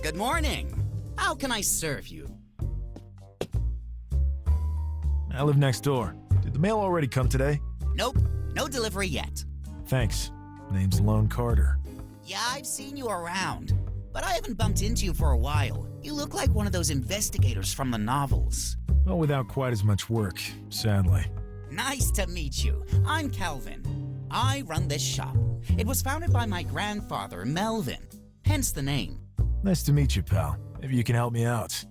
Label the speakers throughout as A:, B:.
A: Good morning. How can I serve you?
B: I live next door. Did the mail already come today?
A: Nope, no delivery yet.
B: Thanks. Name's Lone Carter.
A: Yeah, I've seen you around, but I haven't bumped into you for a while. You look like one of those investigators from the novels.
B: Well, without quite as much work, sadly.
A: Nice to meet you. I'm Calvin. I run this shop. It was founded by my grandfather, Melvin, hence the name.
B: Nice to meet you, pal. Maybe you can help me out.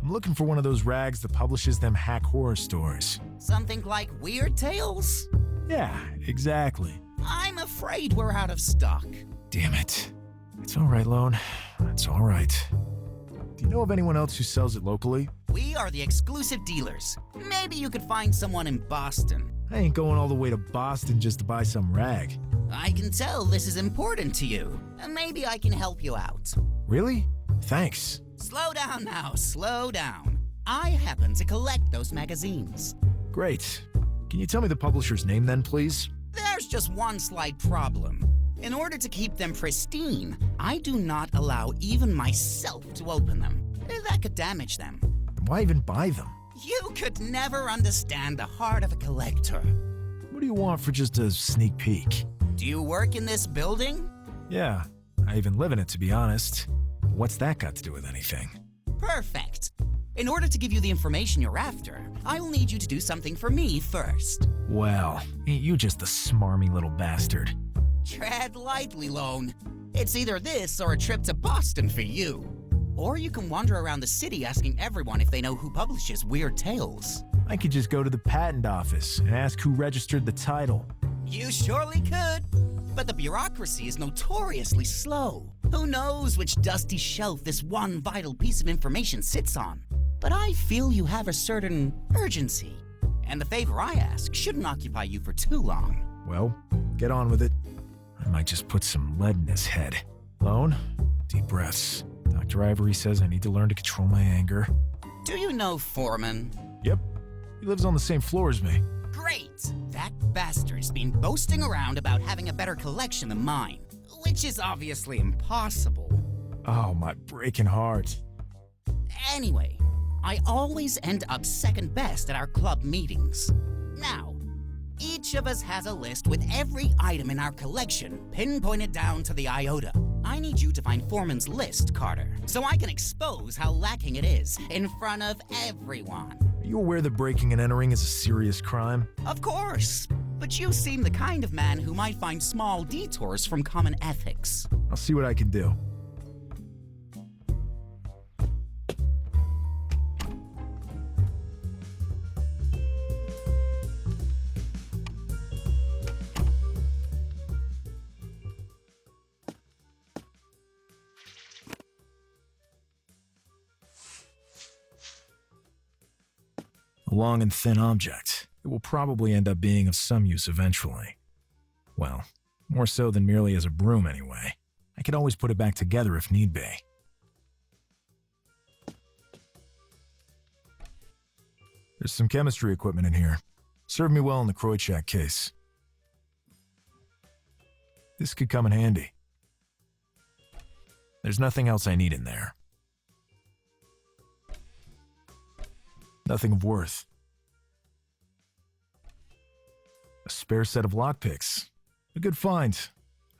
B: I'm looking for one of those rags that publishes them hack horror stories.
A: Something like Weird Tales?
B: Yeah, exactly.
A: I'm afraid we're out of stock.
B: Damn it. It's all right, Lone. It's all right. Do you know of anyone else who sells it locally?
A: We are the exclusive dealers. Maybe you could find someone in Boston.
B: I ain't going all the way to Boston just to buy some rag.
A: I can tell this is important to you. Maybe I can help you out.
B: Really? Thanks.
A: Slow down now, slow down. I happen to collect those magazines.
B: Great. Can you tell me the publisher's name then, please?
A: There's just one slight problem. In order to keep them pristine, I do not allow even myself to open them. That could damage them.
B: Then why even buy them?
A: You could never understand the heart of a collector.
B: What do you want for just a sneak peek?
A: Do you work in this building?
B: Yeah, I even live in it, to be honest. What's that got to do with anything?
A: Perfect. In order to give you the information you're after, I will need you to do something for me first.
B: Well, ain't you just a smarmy little bastard?
A: Tread lightly, Lone. It's either this or a trip to Boston for you. Or you can wander around the city asking everyone if they know who publishes Weird Tales.
B: I could just go to the patent office and ask who registered the title.
A: You surely could. But the bureaucracy is notoriously slow. Who knows which dusty shelf this one vital piece of information sits on? But I feel you have a certain urgency. And the favor I ask shouldn't occupy you for too long.
B: Well, get on with it. I might just put some lead in his head. Lone, deep breaths. Dr. Ivory says I need to learn to control my anger.
A: Do you know Foreman?
B: Yep. He lives on the same floor as me.
A: Great! That bastard's been boasting around about having a better collection than mine, which is obviously impossible.
B: Oh, my breaking heart.
A: Anyway, I always end up second best at our club meetings. Now, each of us has a list with every item in our collection pinpointed down to the iota. I need you to find Foreman's list, Carter, so I can expose how lacking it is in front of everyone.
B: Are you aware that breaking and entering is a serious crime?
A: Of course, but you seem the kind of man who might find small detours from common ethics.
B: I'll see what I can do. A long and thin object. It will probably end up being of some use eventually. Well, more so than merely as a broom anyway. I could always put it back together if need be. There's some chemistry equipment in here. Served me well in the Kroichak case. This could come in handy. There's nothing else I need in there. Nothing of worth. A spare set of lockpicks. A good find.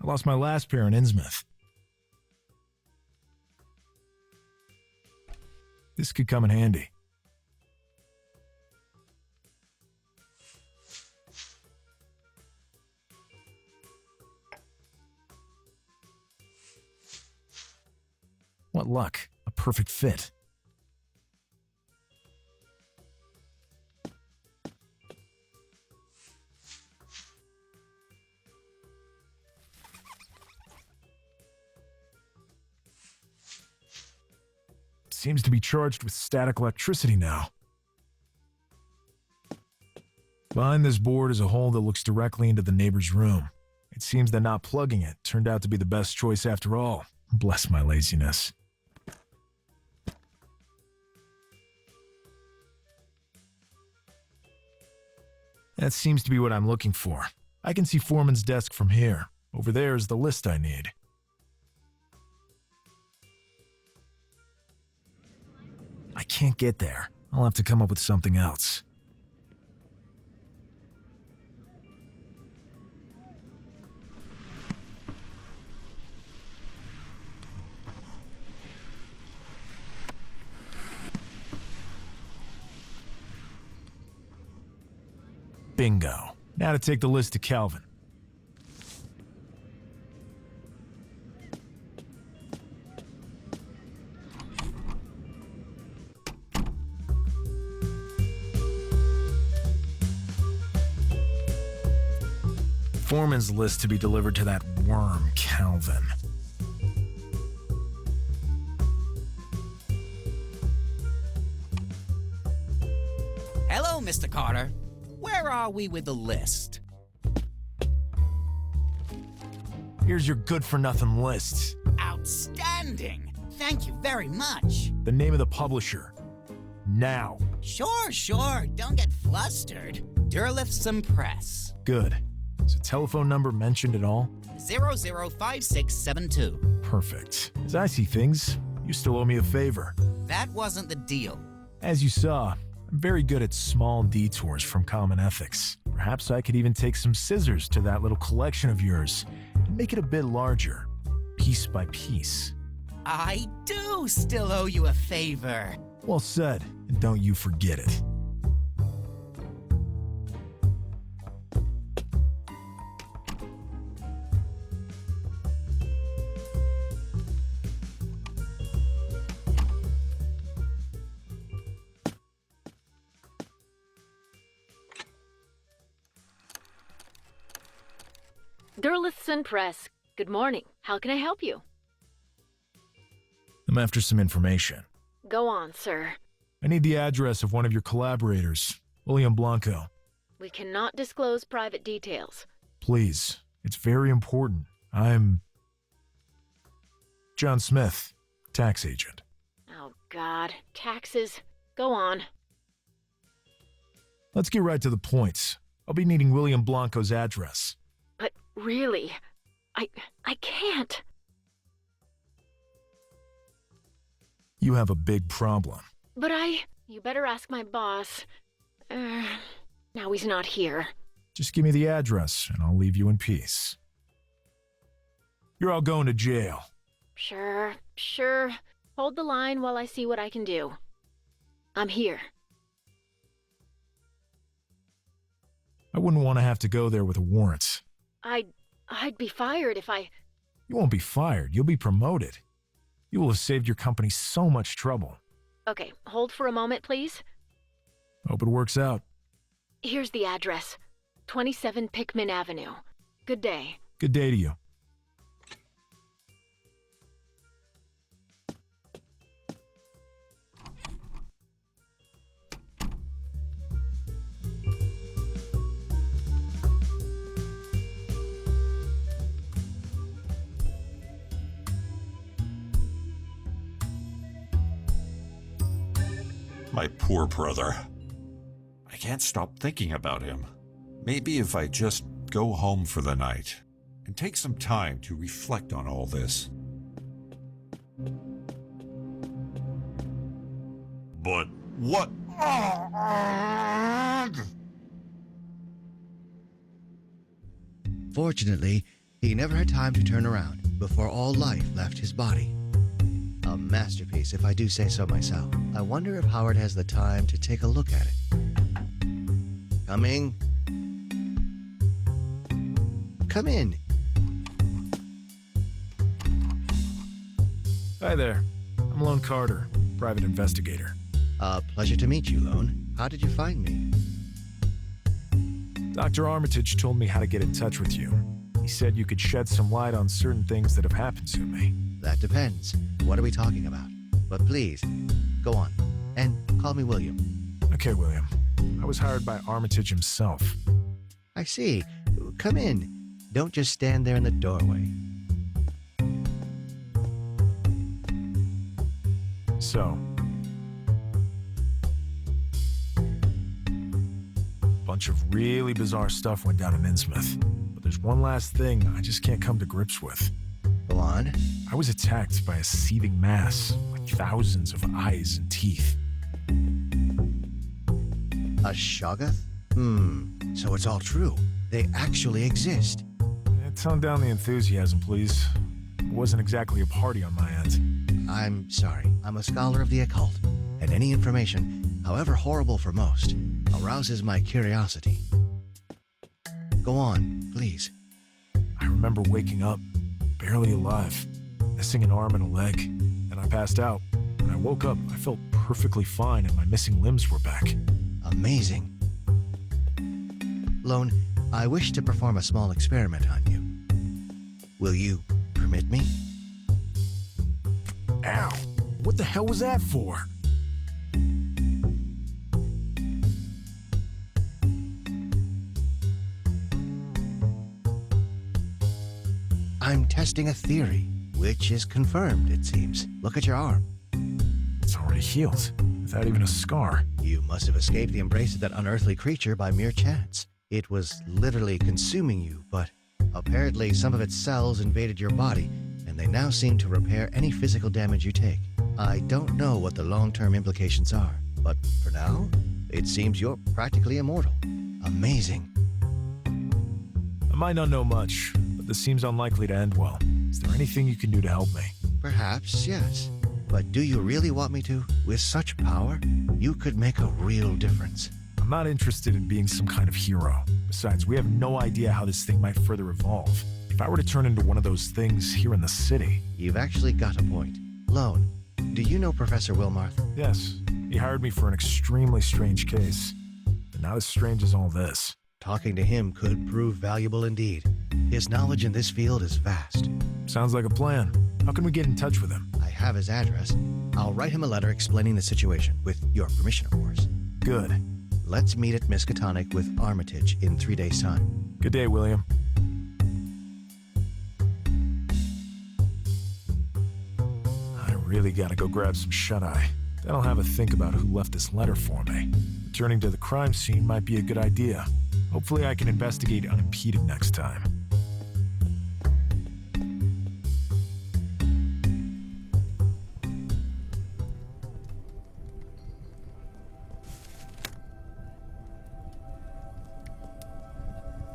B: I lost my last pair in Innsmouth. This could come in handy. What luck. A perfect fit. Seems to be charged with static electricity now. Behind this board is a hole that looks directly into the neighbor's room. It seems that not plugging it turned out to be the best choice after all. Bless my laziness. That seems to be what I'm looking for. I can see Foreman's desk from here. Over there is the list I need. can't get there. I'll have to come up with something else. Bingo. Now to take the list to Calvin. Foreman's list to be delivered to that worm, Calvin.
A: Hello, Mr. Carter. Where are we with the list?
B: Here's your good-for-nothing list.
A: Outstanding! Thank you very much.
B: The name of the publisher. Now.
A: Sure. Don't get flustered. Derlithson Press.
B: Good. Is a telephone number mentioned at all?
A: 005672.
B: Perfect. As I see things, you still owe me a favor.
A: That wasn't the deal.
B: As you saw, I'm very good at small detours from common ethics. Perhaps I could even take some scissors to that little collection of yours and make it a bit larger, piece by piece.
A: I do still owe you a favor.
B: Well said, and don't you forget it.
C: Derlithson Press. Good morning. How can I help you?
B: I'm after some information.
C: Go on, sir.
B: I need the address of one of your collaborators, William Blanco.
C: We cannot disclose private details.
B: Please, it's very important. I'm John Smith, tax agent.
C: Oh, God. Taxes. Go on.
B: Let's get right to the point. I'll be needing William Blanco's address.
C: But really, I can't.
B: You have a big problem.
C: But you better ask my boss. Now he's not here.
B: Just give me the address and I'll leave you in peace. You're all going to jail.
C: Sure. Hold the line while I see what I can do. I'm here.
B: I wouldn't want to have to go there with a warrant.
C: I'd be fired if I...
B: You won't be fired. You'll be promoted. You will have saved your company so much trouble.
C: Okay, hold for a moment, please.
B: Hope it works out.
C: Here's the address. 27 Pickman Avenue. Good day.
B: Good day to you.
D: My poor brother. I can't stop thinking about him. Maybe if I just go home for the night and take some time to reflect on all this. But what?
E: Fortunately, he never had time to turn around before all life left his body. A masterpiece, if I do say so myself. I wonder if Howard has the time to take a look at it. Coming. Come in.
B: Hi there. I'm Lone Carter, private investigator.
E: Pleasure to meet you, Lone. How did you find me?
B: Dr. Armitage told me how to get in touch with you. He said you could shed some light on certain things that have happened to me.
E: That depends. What are we talking about? But please, go on. And call me William.
B: Okay, William. I was hired by Armitage himself.
E: I see. Come in. Don't just stand there in the doorway.
B: So, a bunch of really bizarre stuff went down in Innsmouth. But there's one last thing I just can't come to grips with.
E: Go on.
B: I was attacked by a seething mass with thousands of eyes and teeth.
E: A Shoggoth? So it's all true. They actually exist.
B: Tone down the enthusiasm, please. It wasn't exactly a party on my end.
E: I'm sorry. I'm a scholar of the occult, and any information, however horrible for most, arouses my curiosity. Go on, please.
B: I remember waking up, barely alive, missing an arm and a leg. Then I passed out. When I woke up, I felt perfectly fine and my missing limbs were back.
E: Amazing. Lone, I wish to perform a small experiment on you. Will you permit me?
B: Ow! What the hell was that for?
E: I'm testing a theory, which is confirmed, it seems. Look at your arm.
B: It's already healed, without even a scar.
E: You must have escaped the embrace of that unearthly creature by mere chance. It was literally consuming you, but apparently some of its cells invaded your body, and they now seem to repair any physical damage you take. I don't know what the long-term implications are, but for now, it seems you're practically immortal. Amazing.
B: I might not know much, but this seems unlikely to end well. Is there anything you can do to help me?
E: Perhaps, yes. But do you really want me to? With such power, you could make a real difference.
B: I'm not interested in being some kind of hero. Besides, we have no idea how this thing might further evolve. If I were to turn into one of those things here in the city...
E: You've actually got a point. Lone, do you know Professor Wilmarth?
B: Yes. He hired me for an extremely strange case. But not as strange as all this.
E: Talking to him could prove valuable indeed. His knowledge in this field is vast.
B: Sounds like a plan. How can we get in touch with him?
E: I have his address. I'll write him a letter explaining the situation, with your permission, of course.
B: Good.
E: Let's meet at Miskatonic with Armitage in 3 days' time.
B: Good day, William. I really gotta go grab some shut-eye. Then I'll have a think about who left this letter for me. Returning to the crime scene might be a good idea. Hopefully I can investigate unimpeded next time.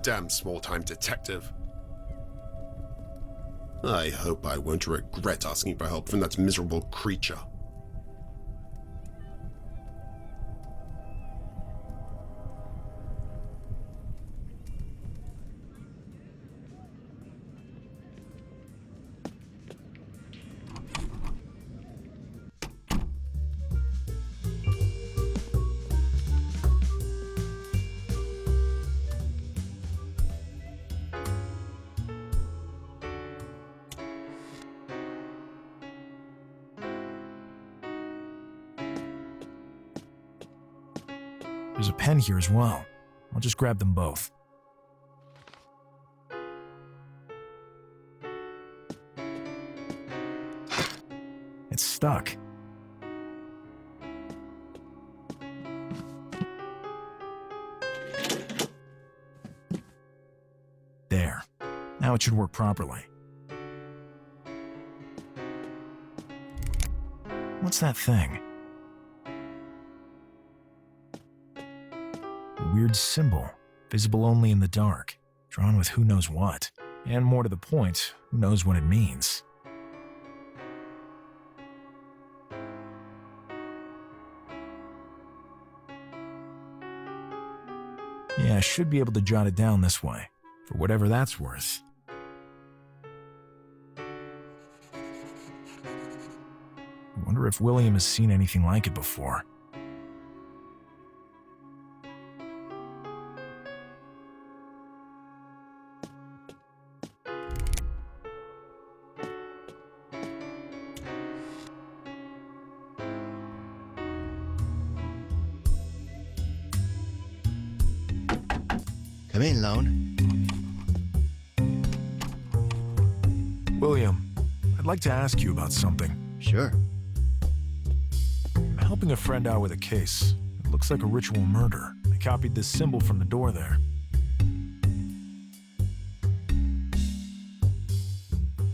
F: Damn small-time detective. I hope I won't regret asking for help from that miserable creature.
B: There's a pen here as well. I'll just grab them both. It's stuck. There. Now it should work properly. What's that thing? A weird symbol, visible only in the dark, drawn with who knows what. And more to the point, who knows what it means. Yeah, I should be able to jot it down this way, for whatever that's worth. I wonder if William has seen anything like it before.
E: Come in, Lone.
B: William, I'd like to ask you about something.
E: Sure.
B: I'm helping a friend out with a case. It looks like a ritual murder. I copied this symbol from the door there.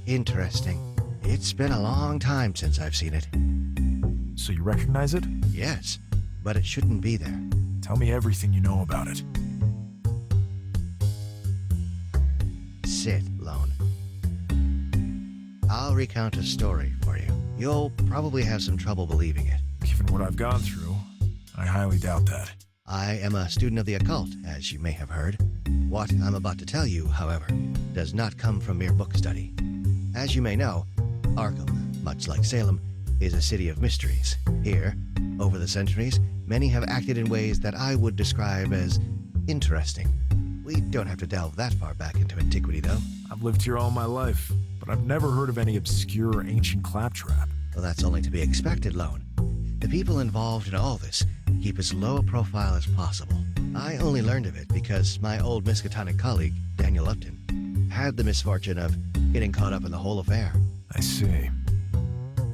E: Interesting. It's been a long time since I've seen it.
B: So you recognize it?
E: Yes, but it shouldn't be there.
B: Tell me everything you know about it.
E: Sit, Lone. I'll recount a story for you. You'll probably have some trouble believing it.
B: Given what I've gone through, I highly doubt that.
E: I am a student of the occult, as you may have heard. What I'm about to tell you, however, does not come from mere book study. As you may know, Arkham, much like Salem, is a city of mysteries. Here, over the centuries, many have acted in ways that I would describe as interesting. We don't have to delve that far back into antiquity, though.
B: I've lived here all my life, but I've never heard of any obscure or ancient claptrap.
E: Well, that's only to be expected, Lone. The people involved in all this keep as low a profile as possible. I only learned of it because my old Miskatonic colleague, Daniel Upton, had the misfortune of getting caught up in the whole affair.
B: I see.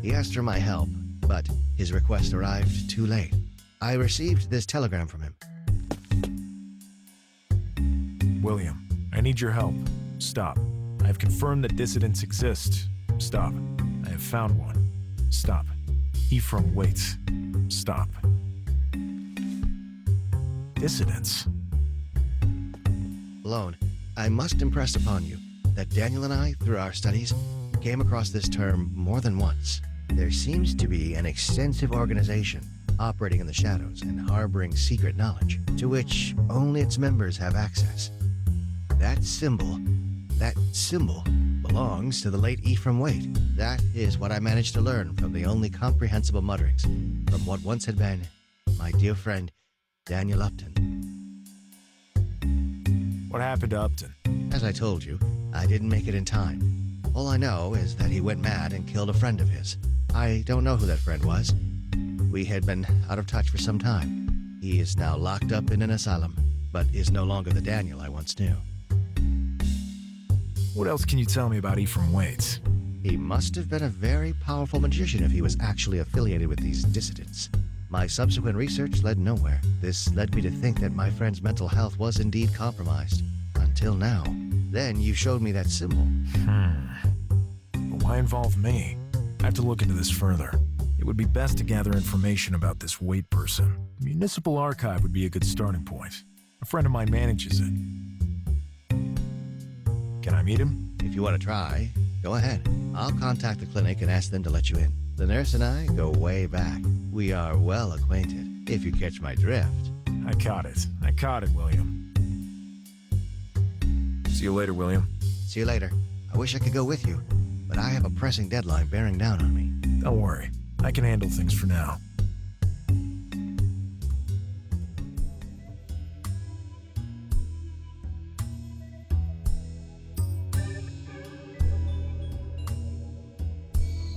E: He asked for my help, but his request arrived too late. I received this telegram from him.
B: William, I need your help. Stop. I have confirmed that dissidents exist. Stop. I have found one. Stop. Ephraim waits. Stop. Dissidents.
E: Lone, I must impress upon you that Daniel and I, through our studies, came across this term more than once. There seems to be an extensive organization operating in the shadows and harboring secret knowledge, to which only its members have access. That symbol belongs to the late Ephraim Waite. That is what I managed to learn from the only comprehensible mutterings from what once had been my dear friend, Daniel Upton.
B: What happened to Upton?
E: As I told you, I didn't make it in time. All I know is that he went mad and killed a friend of his. I don't know who that friend was. We had been out of touch for some time. He is now locked up in an asylum, but is no longer the Daniel I once knew.
B: What else can you tell me about Ephraim Waite?
E: He must have been a very powerful magician if he was actually affiliated with these dissidents. My subsequent research led nowhere. This led me to think that my friend's mental health was indeed compromised. Until now. Then you showed me that symbol.
B: But why involve me? I have to look into this further. It would be best to gather information about this Waite person. The Municipal Archive would be a good starting point. A friend of mine manages it. Can I meet him?
E: If you want to try, go ahead. I'll contact the clinic and ask them to let you in. The nurse and I go way back. We are well acquainted, if you catch my drift.
B: I caught it, William. See you later, William.
E: See you later. I wish I could go with you, but I have a pressing deadline bearing down on me.
B: Don't worry. I can handle things for now.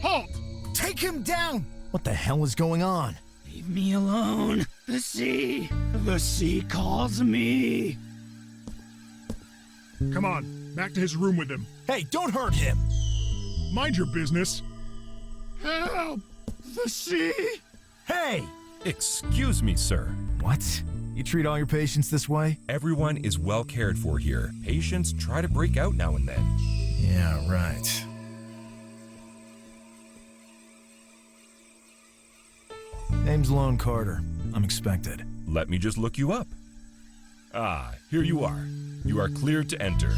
G: Halt! Take him down!
B: What the hell is going on?
G: Leave me alone. The sea calls me.
H: Come on, back to his room with him.
B: Hey, don't hurt him!
H: Mind your business.
G: Help! The sea!
B: Hey!
I: Excuse me, sir.
B: What? You treat all your patients this way?
I: Everyone is well cared for here. Patients try to break out now and then.
B: Yeah, right. Name's Lone Carter. I'm expected.
I: Let me just look you up. Ah, here you are. You are cleared to enter.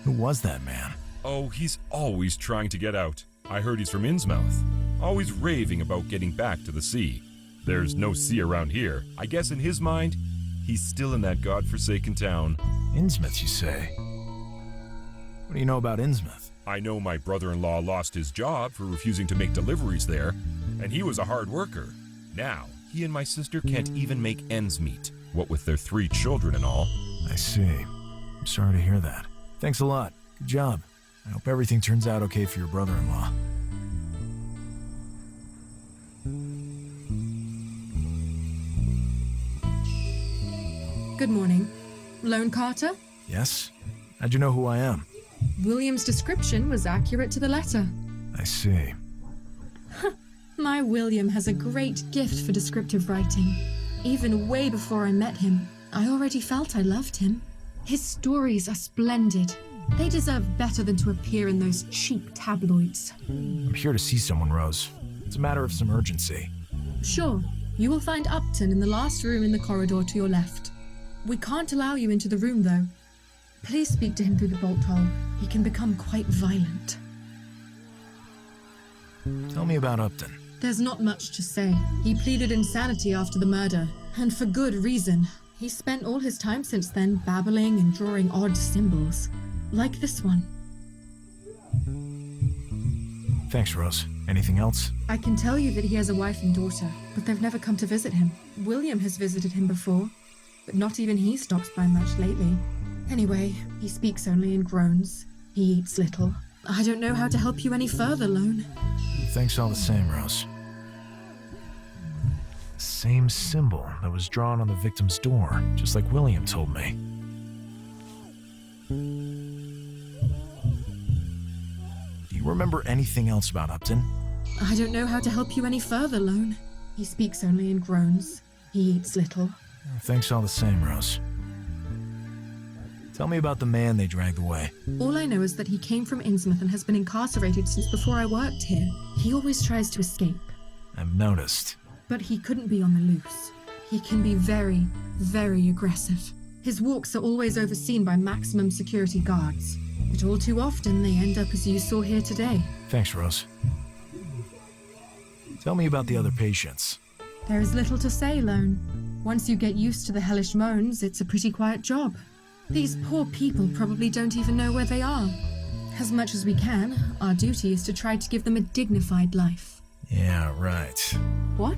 B: Who was that man?
I: Oh, he's always trying to get out. I heard he's from Innsmouth. Always raving about getting back to the sea. There's no sea around here. I guess in his mind, he's still in that godforsaken town.
B: Innsmouth, you say? What do you know about Innsmouth?
I: I know my brother-in-law lost his job for refusing to make deliveries there, and he was a hard worker. Now, he and my sister can't even make ends meet, what with their 3 children and all.
B: I see. I'm sorry to hear that. Thanks a lot. Good job. I hope everything turns out okay for your brother-in-law.
J: Good morning. Lone Carter?
B: Yes? How'd you know who I am?
J: William's description was accurate to the letter.
B: I see.
J: My William has a great gift for descriptive writing. Even way before I met him, I already felt I loved him. His stories are splendid. They deserve better than to appear in those cheap tabloids.
B: I'm here to see someone, Rose. It's a matter of some urgency.
J: Sure. You will find Upton in the last room in the corridor to your left. We can't allow you into the room, though. Please speak to him through the bolt hole. He can become quite violent.
B: Tell me about Upton.
J: There's not much to say. He pleaded insanity after the murder, and for good reason. He spent all his time since then babbling and drawing odd symbols, like this one.
B: Thanks, Rose. Anything else?
J: I can tell you that he has a wife and daughter, but they've never come to visit him. William has visited him before, but not even he stops by much lately. Anyway, he speaks only in groans. He eats little. I don't know how to help you any further, Lone.
B: Thanks all the same, Rose. Same symbol that was drawn on the victim's door, just like William told me. Do you remember anything else about Upton?
J: I don't know how to help you any further, Lone. He speaks only in groans. He eats little.
B: Thanks all the same, Rose. Tell me about the man they dragged away.
J: All I know is that he came from Innsmouth and has been incarcerated since before I worked here. He always tries to escape.
B: I've noticed.
J: But he couldn't be on the loose. He can be very, very aggressive. His walks are always overseen by maximum security guards. But all too often they end up as you saw here today.
B: Thanks, Rose. Tell me about the other patients.
J: There is little to say, Lone. Once you get used to the hellish moans, it's a pretty quiet job. These poor people probably don't even know where they are. As much as we can, our duty is to try to give them a dignified life.
B: Yeah, right.
J: What?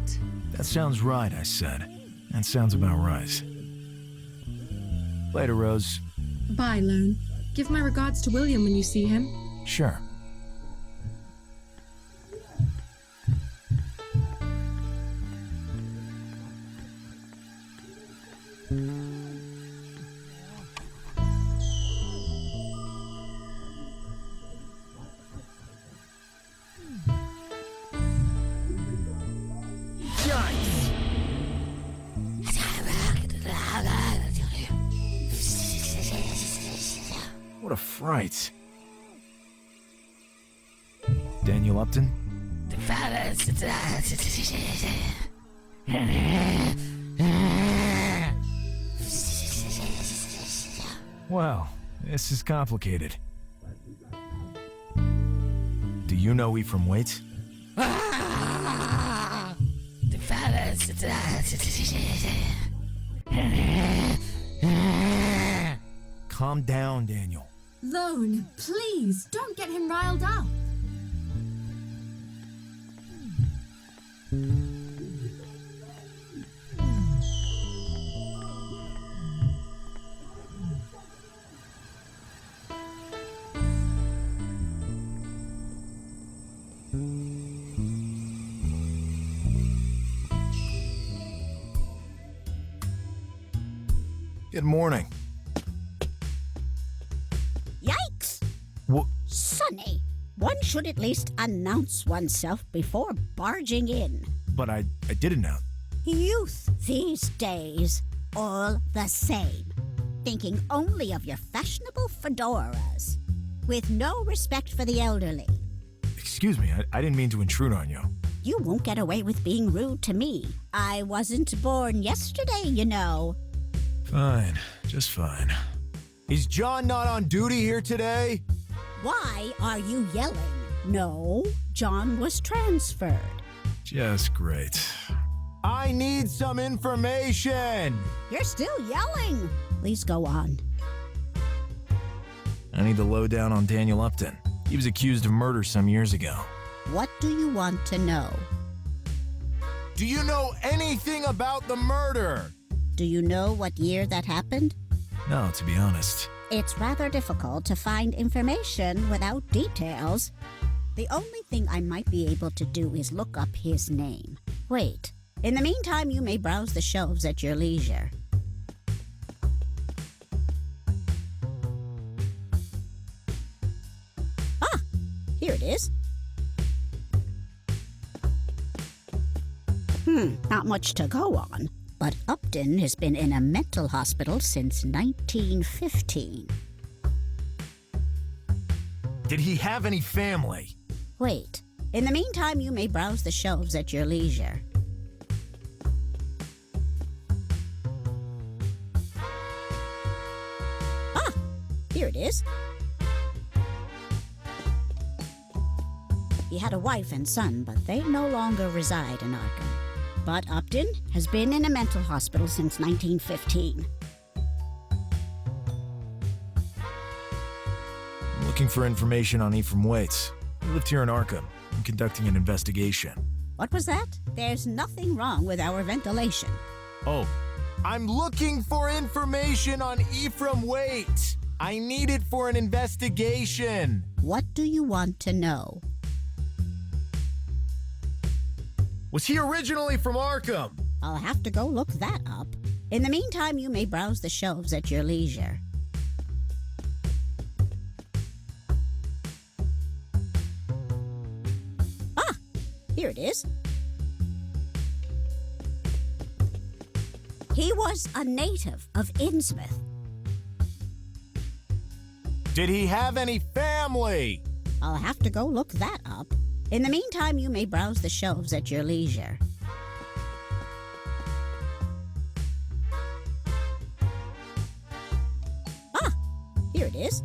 B: That sounds right, I said. That sounds about right. Later, Rose.
J: Bye, Lone. Give my regards to William when you see him.
B: Sure. What a fright. Daniel Upton? Well, this is complicated. Do you know Ephraim Waite? Calm down, Daniel.
J: Lone, please, don't get him riled up.
B: Good morning.
K: Yikes!
B: What?
K: Sonny, one should at least announce oneself before barging in.
B: But I did announce.
K: Youth these days, all the same. Thinking only of your fashionable fedoras. With no respect for the elderly.
B: Excuse me, I didn't mean to intrude on you.
K: You won't get away with being rude to me. I wasn't born yesterday, you know.
B: Fine, just fine. Is John not on duty here today?
K: Why are you yelling? No, John was transferred.
B: Just great. I need some information!
K: You're still yelling. Please go on.
B: I need the lowdown on Daniel Upton. He was accused of murder some years ago.
K: What do you want to know?
B: Do you know anything about the murder?
K: Do you know what year that happened?
B: No, to be honest.
K: It's rather difficult to find information without details. The only thing I might be able to do is look up his name. Wait. In the meantime, you may browse the shelves at your leisure. Ah, here it is. Not much to go on. But Upton has been in a mental hospital since 1915.
B: Did he have any family?
K: Wait. In the meantime, you may browse the shelves at your leisure. it is. He had a wife and son, but they no longer reside in Arkham. But Upton has been in a mental hospital since 1915.
B: I'm looking for information on Ephraim Waits. He lived here in Arkham. I'm conducting an investigation.
K: What was that? There's nothing wrong with our ventilation.
B: Oh, I'm looking for information on Ephraim Waits. I need it for an investigation.
K: What do you want to know?
B: Was he originally from Arkham?
K: I'll have to go look that up. In the meantime, you may browse the shelves at your leisure. Ah, here it is. He was a native of Innsmouth.
B: Did he have any family?
K: I'll have to go look that up. In the meantime, you may browse the shelves at your leisure. Ah, here it is.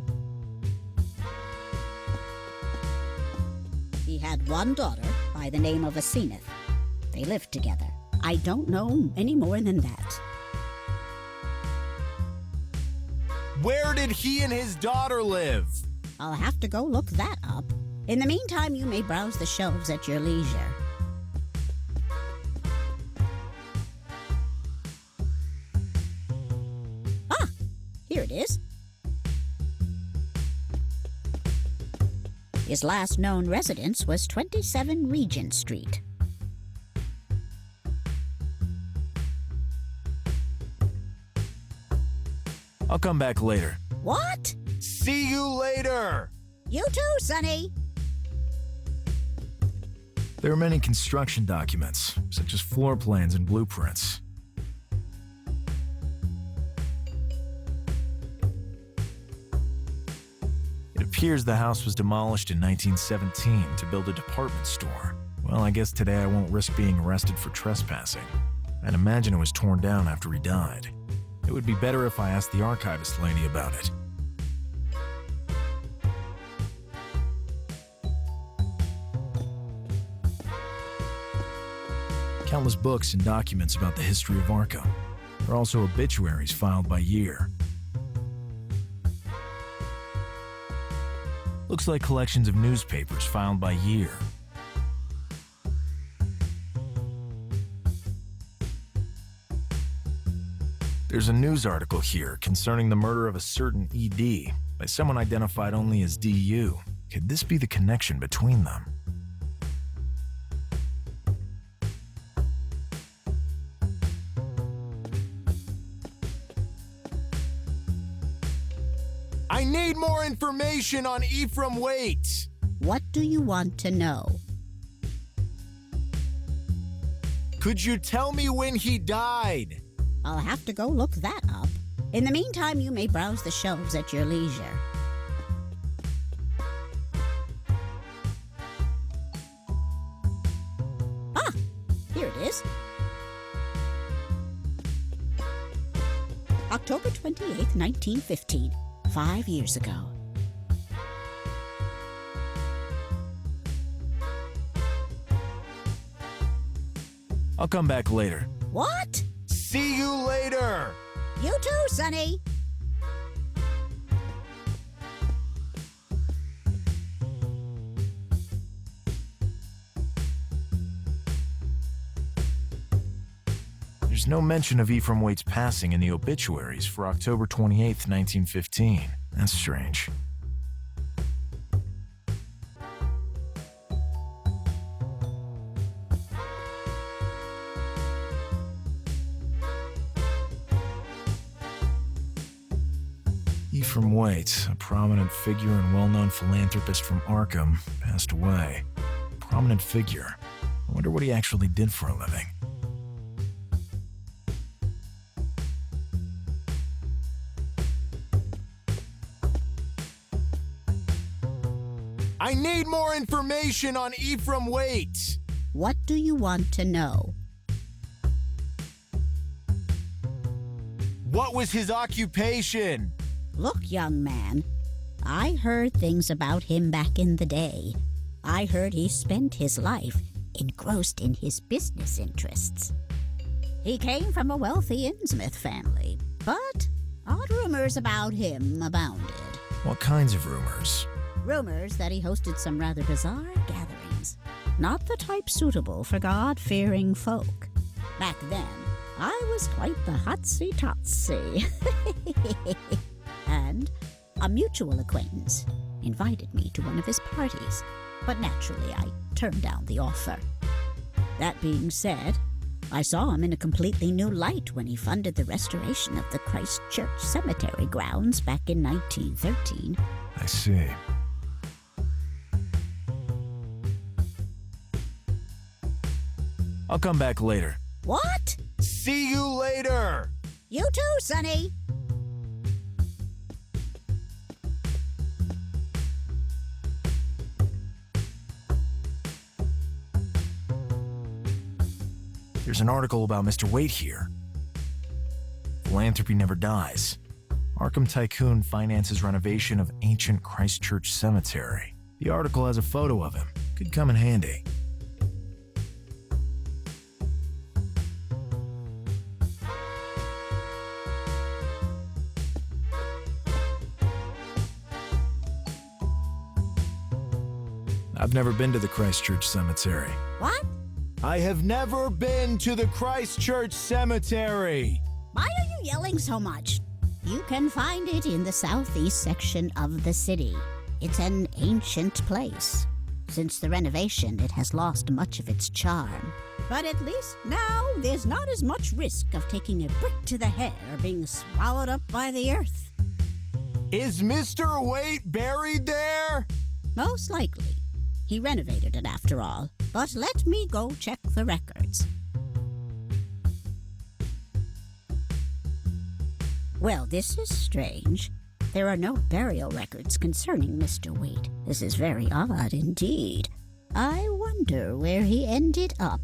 K: He had one daughter by the name of Asenath. They lived together. I don't know any more than that.
B: Where did he and his daughter live?
K: I'll have to go look that up. In the meantime, you may browse the shelves at your leisure. Ah, here it is. His last known residence was 27 Regent Street.
B: I'll come back later.
K: What?
B: See you later!
K: You too, Sonny.
B: There are many construction documents, such as floor plans and blueprints. It appears the house was demolished in 1917 to build a department store. Well, I guess today I won't risk being arrested for trespassing. I'd imagine it was torn down after he died. It would be better if I asked the archivist lady about it. Countless books and documents about the history of Arkham. There are also obituaries filed by year. Looks like collections of newspapers filed by year. There's a news article here concerning the murder of a certain ED by someone identified only as DU. Could this be the connection between them? I need more information on Ephraim Waits.
K: What do you want to know?
B: Could you tell me when he died?
K: I'll have to go look that up. In the meantime, you may browse the shelves at your leisure. Ah, here it is. October 28th, 1915. 5 years ago.
B: I'll come back later.
K: What?
B: See you later!
K: You too, Sonny.
B: There's no mention of Ephraim Waits' passing in the obituaries for October 28th, 1915. That's strange. Ephraim Waits, a prominent figure and well-known philanthropist from Arkham, passed away. Prominent figure. I wonder what he actually did for a living. I need more information on Ephraim Waits.
K: What do you want to know?
B: What was his occupation?
K: Look, young man, I heard things about him back in the day. I heard he spent his life engrossed in his business interests. He came from a wealthy Innsmouth family, but odd rumors about him abounded.
B: What kinds of rumors?
K: Rumors that he hosted some rather bizarre gatherings, not the type suitable for God-fearing folk. Back then, I was quite the hotsy-totsy. And a mutual acquaintance invited me to one of his parties, but naturally I turned down the offer. That being said, I saw him in a completely new light when he funded the restoration of the Christ Church Cemetery grounds back in 1913.
B: I see. I'll come back later.
K: What?
B: See you later!
K: You too, Sonny.
B: There's an article about Mr. Waite here. Philanthropy never dies. Arkham Tycoon finances renovation of ancient Christchurch Cemetery. The article has a photo of him. Could come in handy. I've never been to the Christchurch Cemetery.
K: What?
B: I have never been to the Christchurch Cemetery!
K: Why are you yelling so much? You can find it in the southeast section of the city. It's an ancient place. Since the renovation, it has lost much of its charm. But at least now there's not as much risk of taking a brick to the head or being swallowed up by the earth.
B: Is Mr. Waite buried there?
K: Most likely. He renovated it after all. But let me go check the records. Well, this is strange. There are no burial records concerning Mr. Waite. This is very odd indeed. I wonder where he ended up.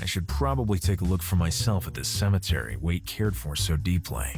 B: I should probably take a look for myself at this cemetery Waite cared for so deeply.